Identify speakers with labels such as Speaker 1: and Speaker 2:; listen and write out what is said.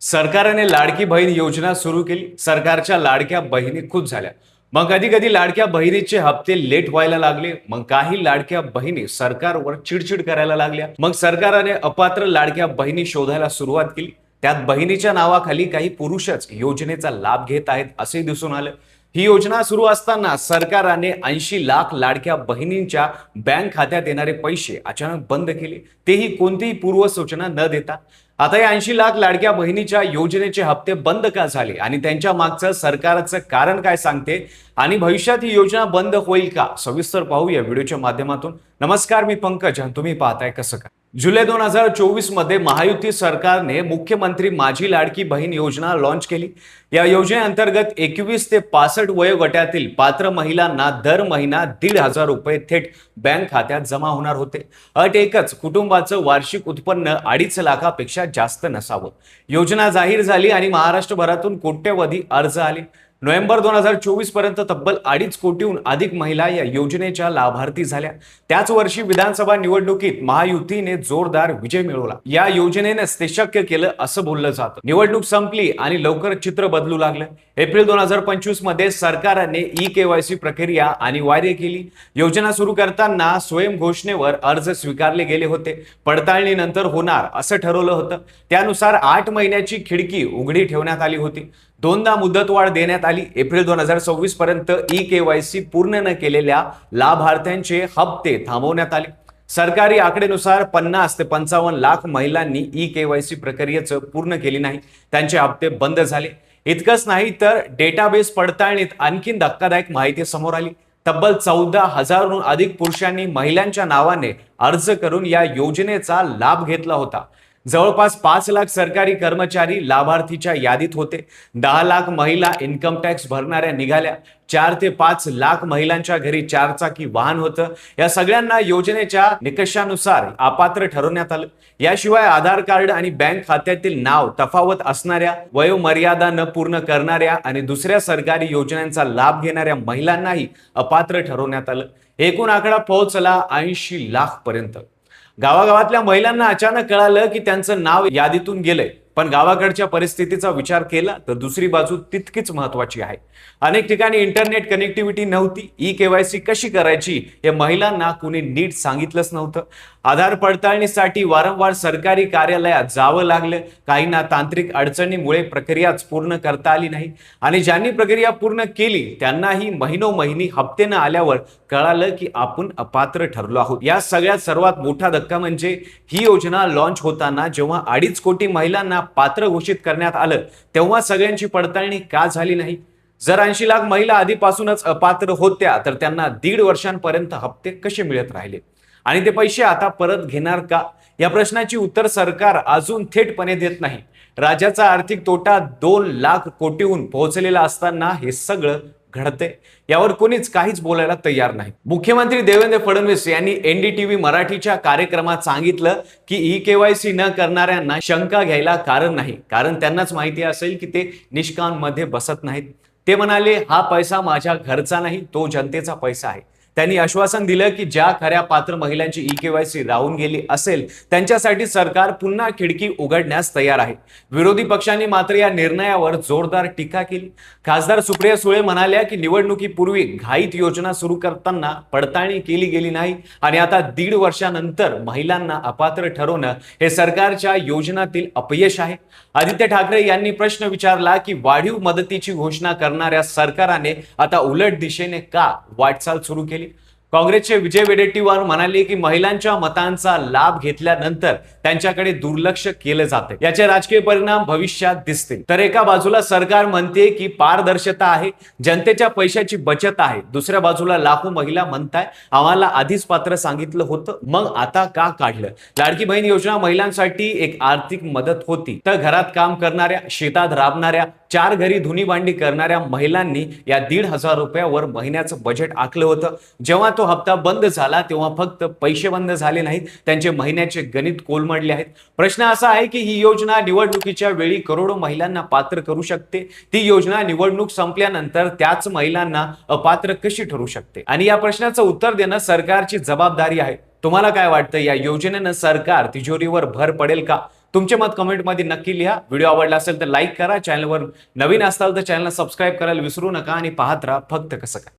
Speaker 1: सरकारने लाडकी बहीण योजना सुरू केली. सरकारच्या लाडक्या बहिणी खुश झाल्या. मग कधी कधी लाडक्या बहिणीचे हप्ते लेट व्हायला लागले. मग काही लाडक्या बहिणी सरकारवर चिडचिड करायला लागल्या. मग सरकारने अपात्र लाडक्या बहिणी शोधायला सुरुवात केली. त्यात बहिणीच्या नावाखाली काही पुरुषच योजनेचा लाभ घेत आहेत असे दिसून आलं. ही योजना सुरू असताना सरकारने 80 लाख लाडक्या बहिणींच्या बँक खात्यात येणारे पैसे अचानक बंद केले, तेही कोणतीही पूर्वसूचना न देता. आता या 80 लाख लाडक्या बहिणीच्या योजनेचे हप्ते बंद का झाले आणि त्यांच्या मागचं सरकारचं कारण काय सांगते आणि भविष्यात ही योजना बंद होईल का, सविस्तर पाहू या व्हिडिओच्या माध्यमातून. नमस्कार, मी पंकज आणि तुम्ही पाहताय कसं काय. जुलै 2024 मध्ये महायुती सरकारने मुख्यमंत्री माझी लाडकी बहीण योजना लॉन्च केली. या योजनेअंतर्गत 21 ते 65 वयोगटातील पात्र महिलांना दर महिना 1,500 रुपये थेट बँक खात्यात जमा होणार होते. अट एकच, कुटुंबाचं वार्षिक उत्पन्न 2.5 लाखापेक्षा जास्त नसावं. योजना जाहीर झाली आणि महाराष्ट्रभरातून कोट्यवधी अर्ज आले. नोव्हेंबर 2024 पर्यंत तब्बल 2.5 कोटीहून अधिक महिला या योजनेच्या लाभार्थी झाल्या. त्याच वर्षी विधानसभा निवडणुकीत महायुतीने जोरदार विजय मिळवला. या योजनेनेच ते शक्य केलं असं बोललं जातं. निवडणूक संपली आणि लवकर चित्र बदलू लागलं. एप्रिल 2025 मध्ये सरकारने ई-केवायसी प्रक्रिया अनिवार्य केली. योजना सुरू करताना स्वयंघोषणेवर अर्ज स्वीकारले गेले होते. पडताळणीनंतर होणार असं ठरवलं होतं. त्यानुसार 8 महिन्याची खिडकी उघडी ठेवण्यात आली होती. दोनदा मुदतवाढ देण्यात आली. एप्रिल 2026 पर्यंत ई-केवायसी पूर्ण न केलेल्या लाभार्थ्यांचे हप्ते थांबवण्यात आले. सरकारी आकडेनुसार 50 ते 55 लाख महिलांनी ई-केवायसी प्रक्रियेचं पूर्ण केली नाही. त्यांचे हप्ते बंद झाले. इतकंच नाही तर डेटाबेस पडताळणीत आणखी धक्कादायक माहिती समोर आली. तब्बल 14,000हून अधिक पुरुषांनी महिलांच्या नावाने अर्ज करून या योजनेचा लाभ घेतला होता. जवळपास 5 लाख सरकारी कर्मचारी लाभार्थीच्या यादीत होते. 10 लाख महिला इन्कम टॅक्स भरणाऱ्या निघाल्या. 4 ते 5 लाख महिलांच्या घरी 4चाकी वाहन होतं. या सगळ्यांना योजनेच्या निकषानुसार अपात्र ठरवण्यात आलं. याशिवाय आधार कार्ड आणि बँक खात्यातील नाव तफावत असणाऱ्या, वयोमर्यादा न पूर्ण करणाऱ्या आणि दुसऱ्या सरकारी योजनांचा लाभ घेणाऱ्या महिलांनाही अपात्र ठरवण्यात आलं. एकूण आकडा पोहोचला 80 लाख पर्यंत. गावागावातल्या महिलांना अचानक कळालं की त्यांचं नाव यादीतून गेलंय. पण गावाकडच्या परिस्थितीचा विचार केला तर दुसरी बाजू तितकीच महत्वाची आहे. अनेक ठिकाणी इंटरनेट कनेक्टिव्हिटी नव्हती. ई-केवायसी कशी करायची हे महिलांना कुणी नीट सांगितलंच नव्हतं. आधार पडताळणीसाठी वारंवार सरकारी कार्यालयात जावं लागलं. काहींना तांत्रिक अडचणीमुळे प्रक्रियाच पूर्ण करता आली नाही आणि ज्यांनी प्रक्रिया पूर्ण केली त्यांनाही महिनोमहिनी हप्ते न आल्यावर कळालं की आपण अपात्र ठरलो आहोत. या सगळ्यात सर्वात मोठा धक्का म्हणजे ही योजना लॉन्च होताना जेव्हा 2.5 कोटी महिलांना पात्र घोषित करण्यात आलं तेव्हा सगळ्यांची पडताळणी का झाली नाही. जर 80 लाख महिला आधीपासूनच अपात्र होत्या तर त्यांना 1.5 वर्षांपर्यंत हप्ते कसे मिळत राहिले आणि ते पैसे आता परत घेणार का, या प्रश्नाची उत्तर सरकार अजून थेटपणे देत नाही. राज्याचा आर्थिक तोटा 2 लाख कोटीहून पोहोचलेला असताना हे सगळं घडते यावर कोणीच काहीच बोलायला तयार नाही. मुख्यमंत्री देवेंद्र फडणवीस यांनी NDTV मराठीच्या कार्यक्रमात सांगितलं की ई-केवायसी न करणाऱ्यांना शंका घ्यायला कारण नाही, कारण त्यांनाच माहिती असेल की ते निष्काममध्ये बसत नाहीत. ते म्हणाले, हा पैसा माझ्या घरचा नाही, तो जनतेचा पैसा आहे. त्यांनी आश्वासन दिलं की ज्या खऱ्या पात्र महिलांची ई-केवायसी राहून गेली असेल त्यांच्यासाठी सरकार पुन्हा खिडकी उघडण्यास तयार आहे. विरोधी पक्षांनी मात्र या निर्णयावर जोरदार टीका केली. खासदार सुप्रिया सुळे म्हणाल्या की निवडणुकीपूर्वी घाईत योजना सुरू करताना पडताळणी केली गेली नाही आणि आता 1.5 वर्षानंतर महिलांना अपात्र ठरवणं हे सरकारच्या योजनातील अपयश आहे. आदित्य ठाकरे यांनी प्रश्न विचारला की वाढीव मदतीची घोषणा करणाऱ्या सरकारने आता उलट दिशेने का वाटचाल सुरू केली. काँग्रेसचे विजय वडेट्टीवार म्हणाले की महिलांच्या मतांचा लाभ घेतल्यानंतर त्यांच्याकडे दुर्लक्ष केलं जाते, याचे राजकीय परिणाम भविष्यात दिसतील. तर एका बाजूला सरकार म्हणते की पारदर्शकता आहे, जनतेच्या पैशाची बचत आहे. दुसऱ्या बाजूला लाखो महिला म्हणताय आम्हाला आधीच पात्र सांगितलं होतं, मग आता का काढलं. लाडकी बहीण योजना महिलांसाठी एक आर्थिक मदत होती, तर घरात काम करणाऱ्या, शेतात राबणाऱ्या, 4 घरी धुनी भांडी करणाऱ्या महिलांनी या 1,500 रुपयावर महिन्याचं बजेट आखलं होतं. जेव्हा तो हप्ता बंद झाला तेव्हा फक्त पैसे बंद झाले नाहीत, त्यांचे महिन्याचे गणित कोलमडले आहेत. प्रश्न असा आहे की ही योजना निवडणुकीच्या वेळी करोडो महिलांना पात्र करू शकते, ती योजना निवडणूक संपल्यानंतर त्याच महिलांना अपात्र कशी ठरू शकते, आणि या प्रश्नाचं उत्तर देणं सरकारची जबाबदारी आहे. तुम्हाला काय वाटतं, या योजनेनं सरकार तिजोरीवर भर पडेल का? तुमचे मत कमेंटमध्ये नक्की लिहा. व्हिडिओ आवडला असेल तर लाईक करा. चॅनलवर नवीन असाल तर चॅनलला सबस्क्राईब करायला विसरू नका आणि पाहत राहा फक्त कसं काय.